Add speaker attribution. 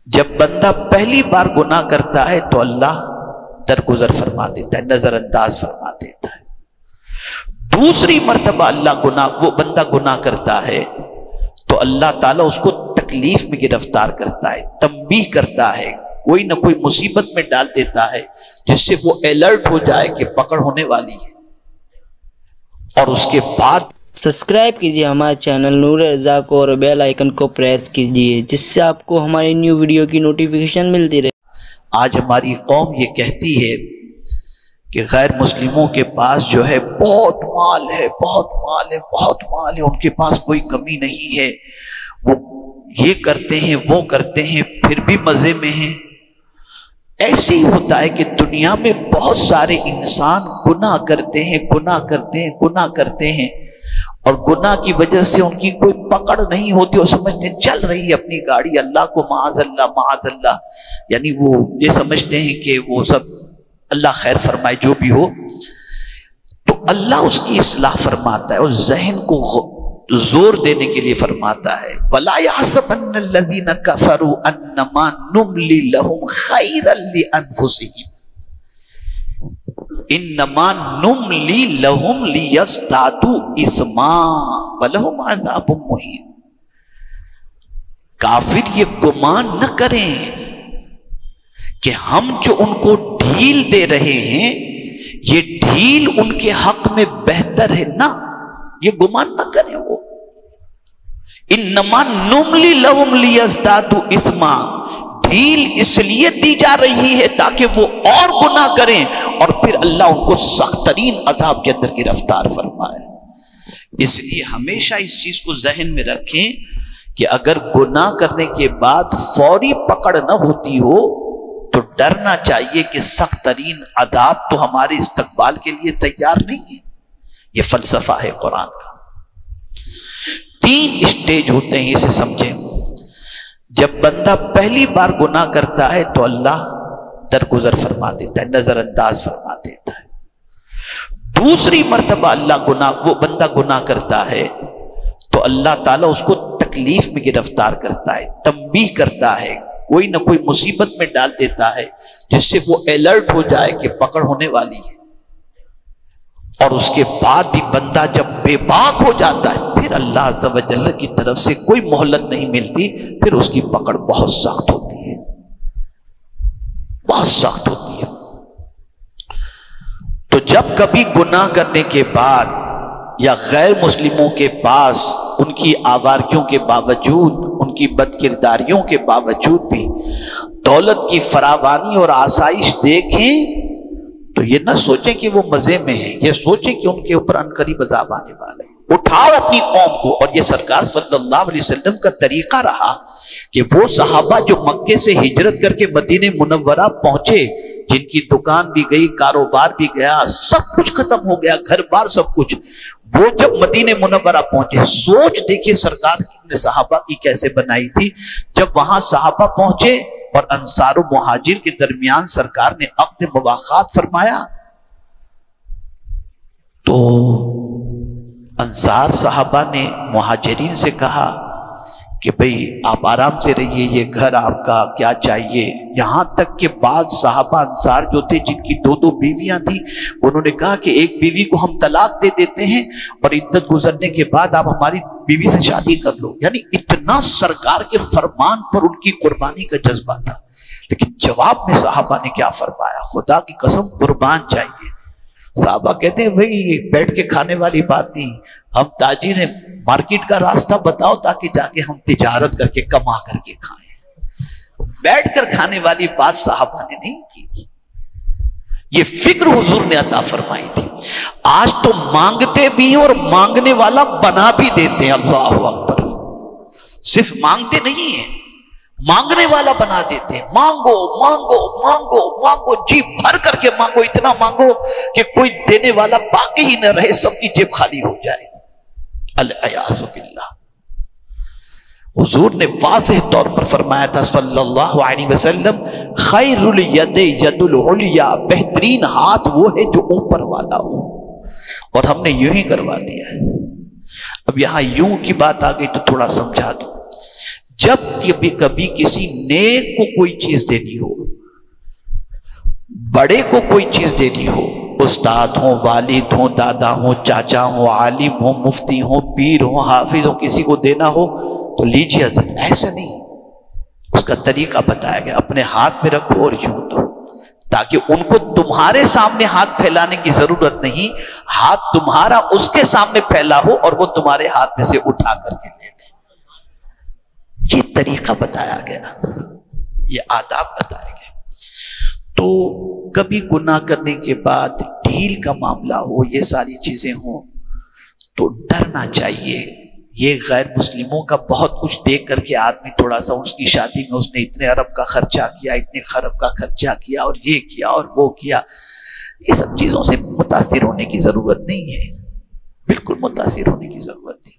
Speaker 1: جب بندہ پہلی بار گناہ کرتا ہے تو اللہ درگزر فرما دیتا ہے، نظر انداز فرما دیتا ہے۔ دوسری مرتبہ وہ بندہ گناہ کرتا ہے تو اللہ تعالیٰ اس کو تکلیف میں گرفتار کرتا ہے، تنبیہ کرتا ہے، کوئی نہ کوئی مصیبت میں ڈال دیتا ہے جس سے وہ الرٹ ہو جائے کہ پکڑ ہونے والی ہے، اور اس کے بعد
Speaker 2: سبسکرائب کیجیے ہمارے چینل نور رضا کو اور بیل آئیکن کو پریس کیجیے جس سے آپ کو ہماری نیو ویڈیو کی نوٹیفیکیشن ملتی رہے۔
Speaker 1: آج ہماری قوم یہ کہتی ہے کہ غیر مسلموں کے پاس جو ہے بہت مال ہے، بہت مال ہے، بہت مال ہے، ان کے پاس کوئی کمی نہیں ہے، وہ یہ کرتے ہیں وہ کرتے ہیں پھر بھی مزے میں ہیں۔ ایسے ہی ہوتا ہے کہ دنیا میں بہت سارے انسان گناہ کرتے ہیں، گناہ کرتے ہیں، گناہ کرتے ہیں، اور گناہ کی وجہ سے ان کی کوئی پکڑ نہیں ہوتی، وہ سمجھتے ہیں چل رہی ہے اپنی گاڑی، اللہ کو معاذ اللہ، یعنی وہ یہ سمجھتے ہیں کہ وہ سب اللہ خیر فرمائے جو بھی ہو، تو اللہ اس کی اصلاح فرماتا ہے اور ذہن کو زور دینے کے لیے فرماتا ہے وَلَا يَحْسَبَنَّ الَّذِينَ كَفَرُوا أَنَّمَا نُمْلِي لَهُمْ خَيْرًا لِأَنفُسِهِمْ إِنَّمَا نُمْلِي لَهُمْ لِيَزْدَادُوا إِثْمًا وَلَهُمْ عَذَابٌ مُهِينٌ۔ کافر یہ گمان نہ کریں کہ ہم جو ان کو ڈھیل دے رہے ہیں یہ ڈھیل ان کے حق میں بہتر ہے، نہ، یہ گمان نہ کریں وہ۔ انما نملی لہم لیزدادوا اثما، ڈھیل اس لیے دی جا رہی ہے تاکہ وہ اور گناہ کریں اور پھر اللہ ان کو سخت ترین عذاب کے اندر گرفتار فرمائے۔ اس لیے ہمیشہ اس چیز کو ذہن میں رکھیں کہ اگر گناہ کرنے کے بعد فوری پکڑ نہ ہوتی ہو تو ڈرنا چاہیے کہ سخت ترین عذاب تو ہمارے استقبال کے لیے تیار نہیں ہے۔ یہ فلسفہ ہے قرآن کا۔ 3 اسٹیج ہوتے ہیں، اسے سمجھیں۔ جب بندہ پہلی بار گناہ کرتا ہے تو اللہ درگزر فرما دیتا ہے، نظر انداز فرما دیتا ہے۔ دوسری مرتبہ وہ بندہ گناہ کرتا ہے تو اللہ تعالیٰ اس کو تکلیف میں گرفتار کرتا ہے، تنبیہ کرتا ہے، کوئی نہ کوئی مصیبت میں ڈال دیتا ہے جس سے وہ الرٹ ہو جائے کہ پکڑ ہونے والی ہے، اور اس کے بعد بھی بندہ جب بے باک ہو جاتا ہے پھر اللہ عز و جل کی طرف سے کوئی مہلت نہیں ملتی، پھر اس کی پکڑ بہت سخت ہوتی ہے، بہت سخت ہوتی ہے۔ تو جب کبھی گناہ کرنے کے بعد یا غیر مسلموں کے پاس ان کی آوارگیوں کے باوجود، ان کی بد کرداریوں کے باوجود بھی دولت کی فراوانی اور آسائش دیکھیں تو یہ نہ سوچیں کہ وہ مزے میں ہیں، یہ سوچیں کہ ان کے اوپر عنقریب عذاب آنے والے۔ اٹھاؤ اپنی قوم کو، اور یہ سرکار صلی اللہ علیہ وسلم کا طریقہ رہا کہ وہ صحابہ جو مکے سے ہجرت کر کے مدینہ منورہ پہنچے، جن کی دکان بھی گئی، کاروبار بھی گیا، سب کچھ ختم ہو گیا، گھر بار سب کچھ، وہ جب مدینہ منورہ پہنچے، سوچ دیکھیے سرکار نے صحابہ کی کیسے بنائی تھی۔ جب وہاں صحابہ پہنچے اور انصار و مہاجر کے درمیان سرکار نے عقد مواخات فرمایا تو انصار صحابہ نے مہاجرین سے کہا کہ بھئی آپ آرام سے رہیے، یہ گھر آپ کا، کیا چاہیے۔ یہاں تک کہ بعض صحابہ انصار جو تھے جن کی 2 بیویاں تھیں، انہوں نے کہا کہ ایک بیوی کو ہم طلاق دے دیتے ہیں اور عدت گزرنے کے بعد آپ ہماری بیوی سے شادی کر لو۔ یعنی اتنا سرکار کے فرمان پر ان کی قربانی کا جذبہ تھا۔ لیکن جواب میں صحابہ نے کیا فرمایا؟ خدا کی قسم قربان چاہیے۔ صحابہ کہتے ہیں بھئی یہ بیٹھ کے کھانے والی بات نہیں، ہم تاجر ہیں، مارکیٹ کا راستہ بتاؤ تاکہ جا کے ہم تجارت کر کے کما کر کے کھائیں۔ بیٹھ کر کھانے والی بات صحابہ نے نہیں کی، یہ فکر حضور نے عطا فرمائی تھی۔ آج تو مانگتے بھی ہیں اور مانگنے والا بنا بھی دیتے ہیں، اللہ اکبر، صرف مانگتے نہیں ہیں، مانگنے والا بنا دیتے ہیں۔ مانگو مانگو مانگو مانگو، جی بھر کر کے مانگو، اتنا مانگو کہ کوئی دینے والا باقی ہی نہ رہے، سب کی جیب خالی ہو جائے۔ الیاذ باللہ۔ حضور نے واضح طور پر فرمایا تھا صلی اللہ علیہ وسلم، خیر الید ید العلیا، بہترین ہاتھ وہ ہے جو اوپر والا ہو، اور ہم نے یوں ہی کروا دیا ہے۔ اب یہاں یوں کی بات آ گئی تو تھوڑا سمجھا دوں۔ جب کبھی کسی نیک کو کوئی چیز دینی ہو، بڑے کو کوئی چیز دینی ہو، استاد ہوں، والد ہوں، دادا ہوں، چاچا ہوں، عالم ہوں، مفتی ہوں، پیر ہوں، حافظ ہوں، کسی کو دینا ہو تو لیجیے حضرت، ایسا نہیں، اس کا طریقہ بتایا گیا، اپنے ہاتھ میں رکھو اور یوں دو، تاکہ ان کو تمہارے سامنے ہاتھ پھیلانے کی ضرورت نہیں، ہاتھ تمہارا اس کے سامنے پھیلا ہو اور وہ تمہارے ہاتھ میں سے اٹھا کر کے لے لے۔ یہ طریقہ بتایا گیا، یہ آداب بتائے گئے۔ تو کبھی گناہ کرنے کے بعد ڈھیل کا معاملہ ہو، یہ ساری چیزیں ہوں تو ڈرنا چاہیے۔ یہ غیر مسلموں کا بہت کچھ دیکھ کر کے آدمی تھوڑا سا، اس کی شادی میں اس نے اتنے ارب کا خرچہ کیا، اتنے خرب کا خرچہ کیا، اور یہ کیا اور وہ کیا، یہ سب چیزوں سے متاثر ہونے کی ضرورت نہیں ہے، بالکل متاثر ہونے کی ضرورت نہیں۔